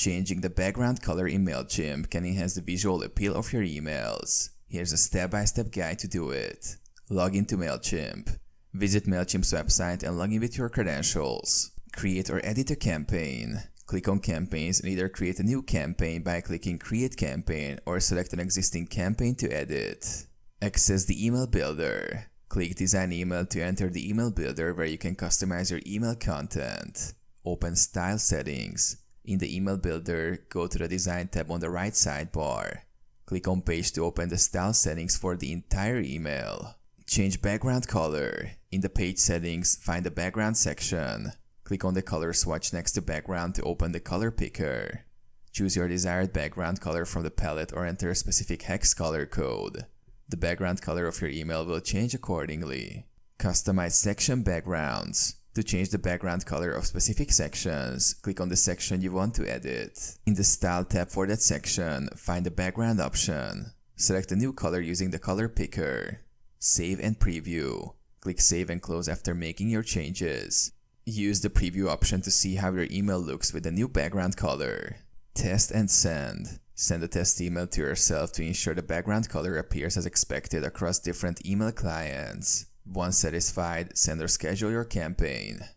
Changing the background color in Mailchimp can enhance the visual appeal of your emails. Here's a step-by-step guide to do it. Log into Mailchimp. Visit Mailchimp's website and log in with your credentials. Create or edit a campaign. Click on Campaigns and either create a new campaign by clicking Create Campaign or select an existing campaign to edit. Access the email builder. Click Design Email to enter the email builder where you can customize your email content. Open Style Settings. In the email builder, go to the Design tab on the right sidebar. Click on Page to open the style settings for the entire email. Change background color. In the page settings, find the background section. Click on the color swatch next to background to open the color picker. Choose your desired background color from the palette or enter a specific hex color code. The background color of your email will change accordingly. Customize section backgrounds. To change the background color of specific sections, click on the section you want to edit. In the Style tab for that section, find the background option. Select a new color using the color picker. Save and preview. Click Save and close after making your changes. Use the preview option to see how your email looks with the new background color. Test and send. Send a test email to yourself to ensure the background color appears as expected across different email clients. Once satisfied, send or schedule your campaign.